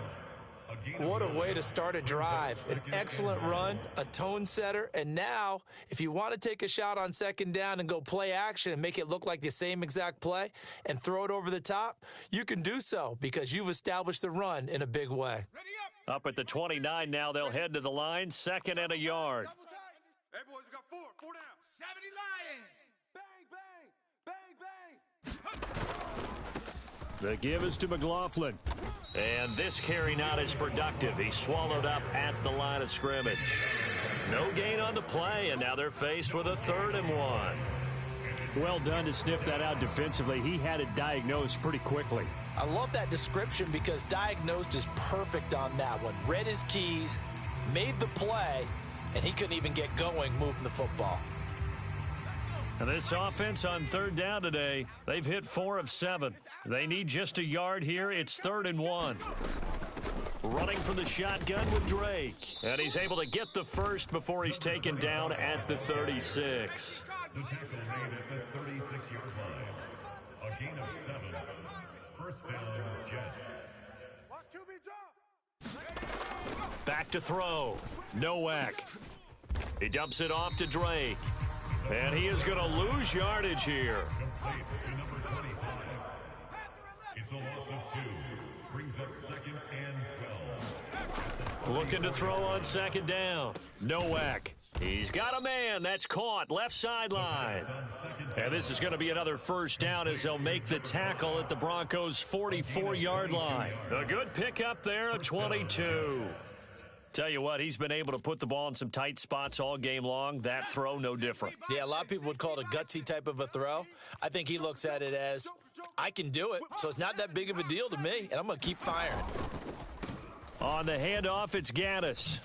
What a way to start a drive. An excellent run, a tone setter, and now if you want to take a shot on second down and go play action and make it look like the same exact play and throw it over the top, you can do so because you've established the run in a big way. Up at the 29 now, they'll head to the line, 2nd and a yard. Hey, boys, we got four down. 70 Lions. Bang, bang, bang, bang. The give is to McLaughlin. And this carry not as productive. He swallowed up at the line of scrimmage. No gain on the play, and now they're faced with a 3rd and 1. Well done to sniff that out defensively. He had it diagnosed pretty quickly. I love that description because diagnosed is perfect on that one. Read his keys, made the play, and he couldn't even get going moving the football. And this offense on 3rd down today, they've hit 4 of 7. They need just a yard here. It's 3rd and 1. Running from the shotgun with Drake. And he's able to get the first before he's taken down at the 36. The tackle made at the 36-yard line. A gain of 7. First down, Jets. Watch QB drop. Back to throw. Nowak. He dumps it off to Drake. And he is going to lose yardage here. Complete to number 25. It's a loss of 2. Brings up 2nd and 12. Looking to throw on 2nd down. Nowak. He's got a man. That's caught. Left sideline. And this is going to be another first down as they'll make the tackle at the Broncos' 44-yard line. A good pickup there of 22. Tell you what, he's been able to put the ball in some tight spots all game long. That throw, no different. Yeah, a lot of people would call it a gutsy type of a throw. I think he looks at it as, I can do it, so it's not that big of a deal to me, and I'm going to keep firing. On the handoff, it's Gaddis.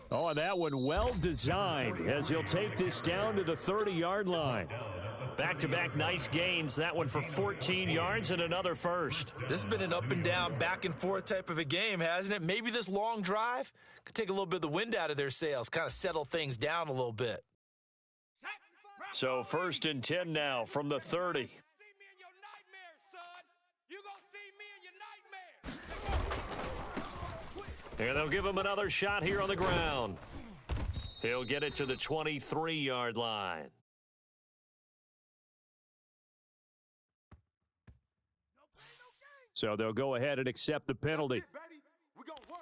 Oh, and that one well designed as he'll take this down to the 30-yard line. Back-to-back nice gains. That one for 14 yards and another first. This has been an up-and-down, back-and-forth type of a game, hasn't it? Maybe this long drive could take a little bit of the wind out of their sails, kind of settle things down a little bit. So 1st and 10 now from the 30. See me in your nightmares, son. You gonna see me in your nightmares. And they'll give him another shot here on the ground. He'll get it to the 23-yard line. So they'll go ahead and accept the penalty. That's it, baby. We gonna work.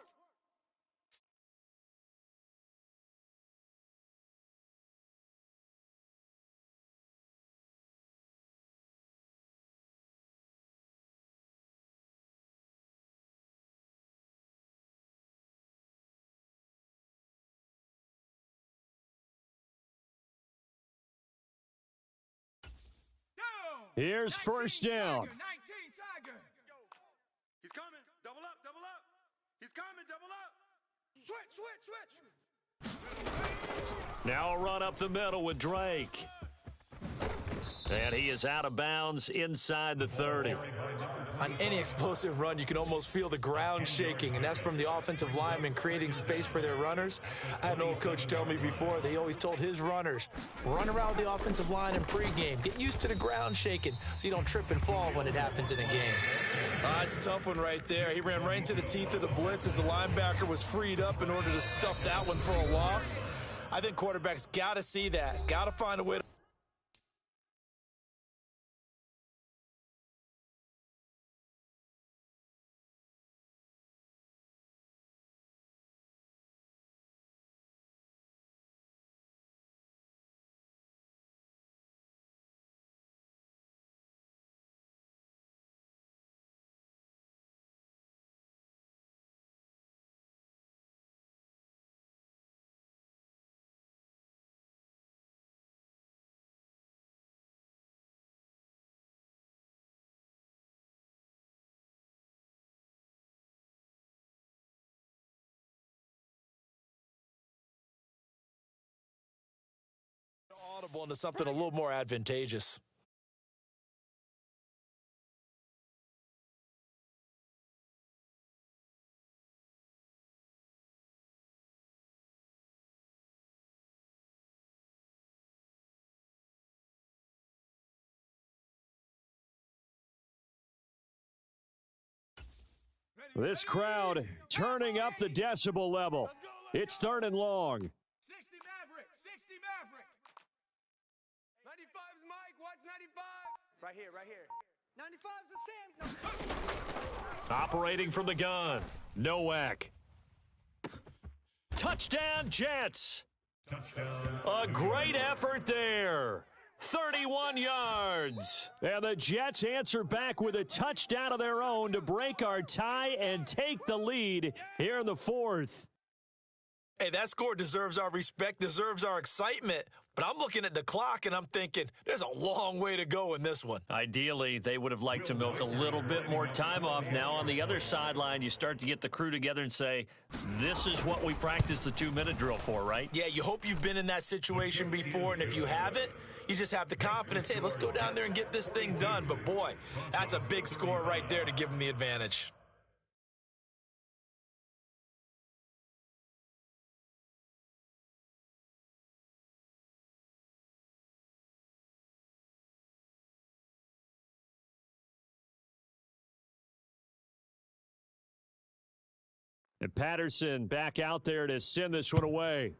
Here's first down. 19 Tiger. He's coming. Double up, double up. He's coming, double up. Switch. Now a run up the middle with Drake. And he is out of bounds inside the 30. On any explosive run, you can almost feel the ground shaking, and that's from the offensive linemen creating space for their runners. I had an old coach tell me before, they always told his runners, run around the offensive line in pregame. Get used to the ground shaking so you don't trip and fall when it happens in a game. It's a tough one right there. He ran right into the teeth of the blitz as the linebacker was freed up in order to stuff that one for a loss. I think quarterbacks got to see that, got to find a way to audible into something a little more advantageous. This crowd turning up the decibel level. It's third and long. 60 Maverick. 60 Maverick. 95's Mike. Watch 95. Right here. 95's the Sam. Operating from the gun. Nowak. Touchdown, Jets. Touchdown. A great effort there. 31 yards. And the Jets answer back with a touchdown of their own to break our tie and take the lead here in the fourth. Hey, that score deserves our respect, deserves our excitement. But I'm looking at the clock and I'm thinking there's a long way to go in this one. Ideally, they would have liked to milk a little bit more time off. Now on the other sideline, you start to get the crew together and say, this is what we practiced the 2-minute drill for, right? Yeah, you hope you've been in that situation before, and if you haven't, you just have the confidence, hey, let's go down there and get this thing done. But boy, that's a big score right there to give them the advantage. And Patterson back out there to send this one away.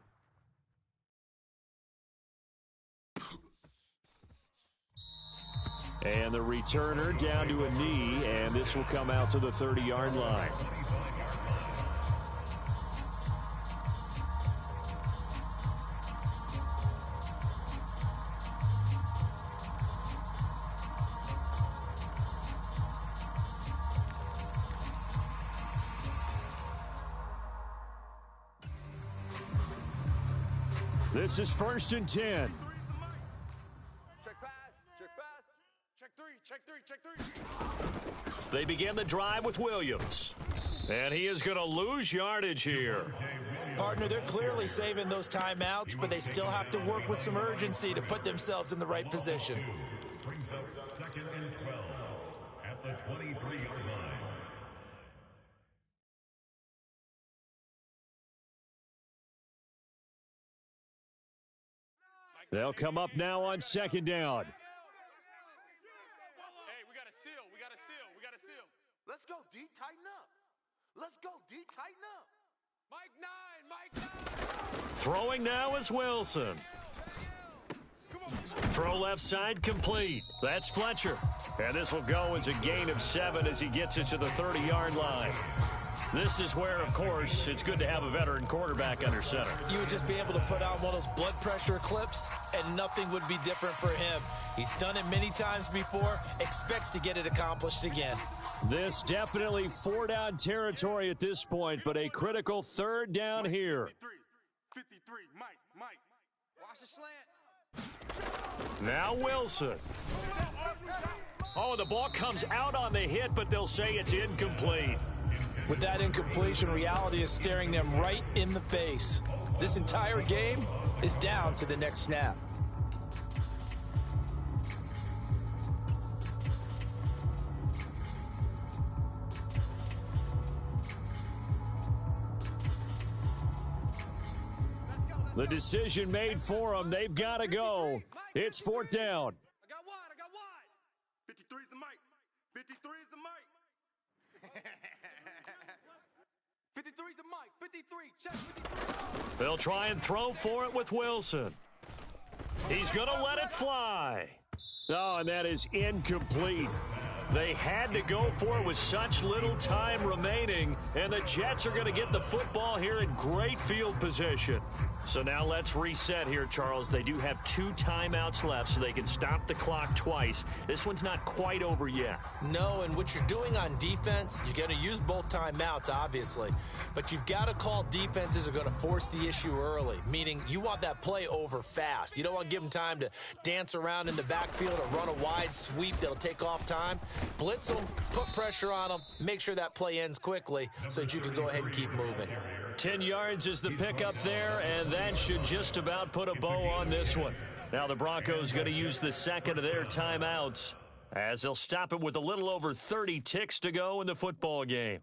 And the returner down to a knee, and this will come out to the 30-yard line. This is first and 10. Check pass. Check three. They begin the drive with Williams. And he is going to lose yardage here. Partner, they're clearly saving those timeouts, but they still have to work with some urgency to put themselves in the right position. Brings up second and 12 at the 23-yard line. They'll come up now on second down. Hey, we got a seal. Let's go, D. Tighten up. Mike 9. Throwing now is Wilson. Throw left side complete. That's Fletcher. And this will go as a gain of 7 as he gets it to the 30-yard line. This is where, of course, it's good to have a veteran quarterback under center. You would just be able to put on one of those blood pressure clips, and nothing would be different for him. He's done it many times before, expects to get it accomplished again. This definitely 4-down territory at this point, but a critical 3rd down here. 53, Mike. Watch the slant. Now Wilson. Oh, the ball comes out on the hit, but they'll say it's incomplete. With that incompletion, reality is staring them right in the face. This entire game is down to the next snap. The decision made for them. They've got to go. It's 4th down. I got wide. 53 is the Mike. 53 is the Mike. 53 is the Mike. 53. Check 53. They'll try and throw for it with Wilson. He's going to let it fly. Oh, and that is incomplete. They had to go for it with such little time remaining, and the Jets are going to get the football here in great field position. So now let's reset here, Charles. They do have 2 timeouts left, so they can stop the clock twice. This one's not quite over yet. No, and what you're doing on defense, you're going to use both timeouts, obviously. But you've got to call defenses are going to force the issue early, meaning you want that play over fast. You don't want to give them time to dance around in the backfield or run a wide sweep that'll take off time. Blitz them, put pressure on them, make sure that play ends quickly so that you can go ahead and keep moving. 10 yards is the pickup there, and that should just about put a bow on this one. Now the Broncos going to use the second of their timeouts as they'll stop it with a little over 30 ticks to go in the football game.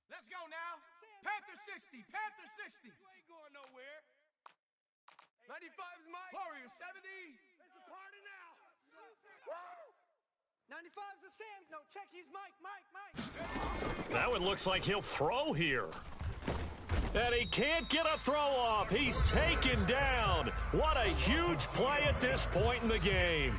Let's go now. Panther 60. Panther 60. You ain't going nowhere. 95 is Mike. Warrior 70. It's a party now. Woo! 95 is the Sam. No, check. He's Mike. That one looks like he'll throw here. And he can't get a throw off. He's taken down. What a huge play at this point in the game.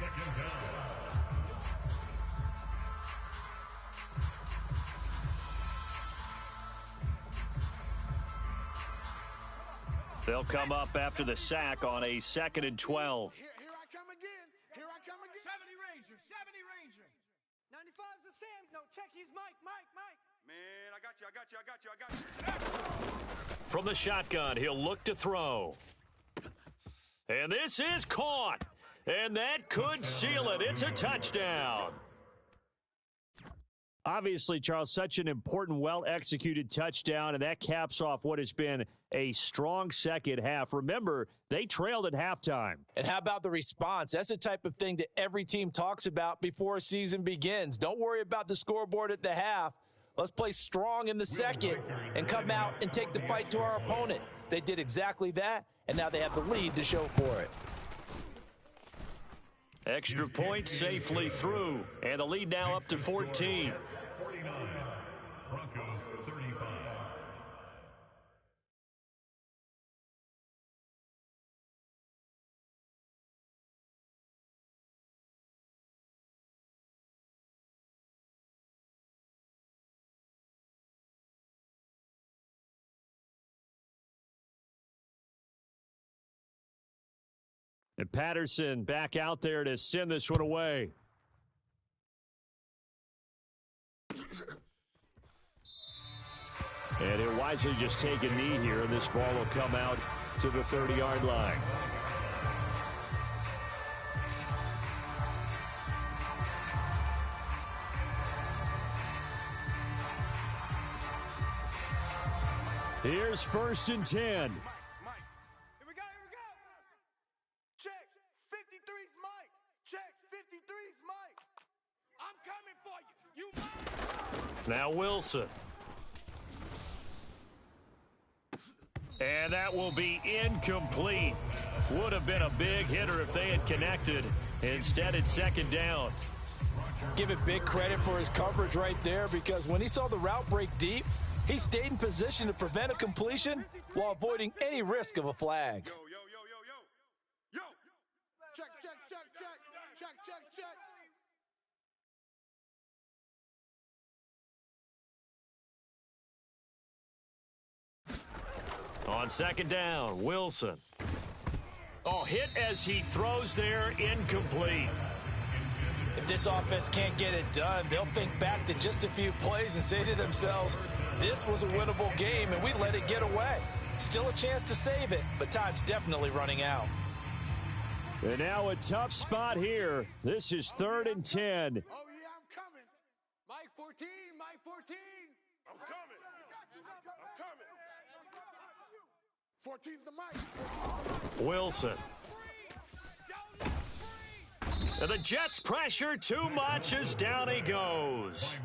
They'll come up after the sack on a 2nd and 12. Here I come again. 70 Ranger. 70 Ranger. 95 is the Sam. No, check. He's Mike. Man, I got you. From the shotgun, he'll look to throw. And this is caught. And that could seal it. It's a touchdown. Obviously, Charles, such an important, well-executed touchdown, and that caps off what has been a strong second half. Remember, they trailed at halftime. And how about the response? That's the type of thing that every team talks about before a season begins. Don't worry about the scoreboard at the half. Let's play strong in the second and come out and take the fight to our opponent. They did exactly that, and now they have the lead to show for it. Extra point safely through, and the lead now up to 14. 49, Broncos 35. And Patterson back out there to send this one away. And he'll wisely just take a knee here, and this ball will come out to the 30-yard line. Here's 1st and 10. Mike. Here we go. Check. 53's Mike. Check. 53's Mike. I'm coming for you. You Now Wilson. And that will be incomplete. Would have been a big hitter if they had connected. Instead, it's 2nd down. Give it big credit for his coverage right there, because when he saw the route break deep, he stayed in position to prevent a completion while avoiding any risk of a flag. Yo. check. On second down, Wilson. Oh, hit as he throws there, incomplete. If this offense can't get it done, they'll think back to just a few plays and say to themselves, this was a winnable game and we let it get away. Still a chance to save it, but time's definitely running out. And now a tough spot here. This is 3rd and 10. Oh, yeah, I'm coming. Mike 14, Mike 14. I'm coming. 14's the mic. Wilson. And the Jets pressure too much as down he goes.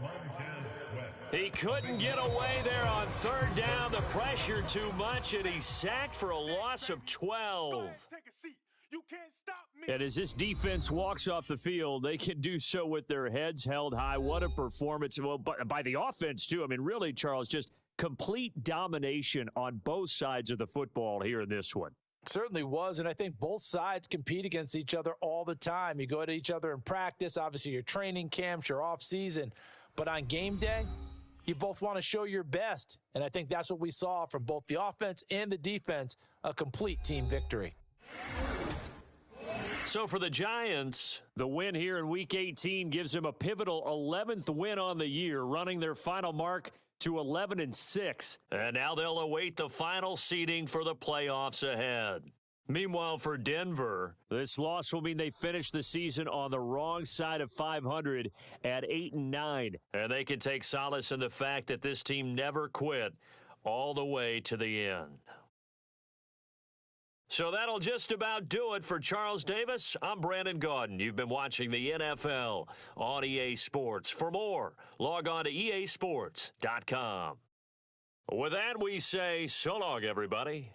He couldn't get away there on 3rd down. The pressure too much, and he's sacked for a loss of 12. Take a seat. You can't stop me. And as this defense walks off the field, they can do so with their heads held high. What a performance. Well, by the offense, too. I mean, really, Charles, just complete domination on both sides of the football here in this one. Certainly was, and I think both sides compete against each other all the time. You go to each other in practice, obviously your training camps, your off-season, but on game day, you both want to show your best, and I think that's what we saw from both the offense and the defense, a complete team victory. So for the Giants, the win here in Week 18 gives them a pivotal 11th win on the year, running their final mark to 11-6. And now they'll await the final seeding for the playoffs ahead. Meanwhile, for Denver, this loss will mean they finish the season on the wrong side of 500 at 8-9. And they can take solace in the fact that this team never quit all the way to the end. So that'll just about do it for Charles Davis. I'm Brandon Gaudin. You've been watching the NFL on EA Sports. For more, log on to easports.com. With that, we say so long, everybody.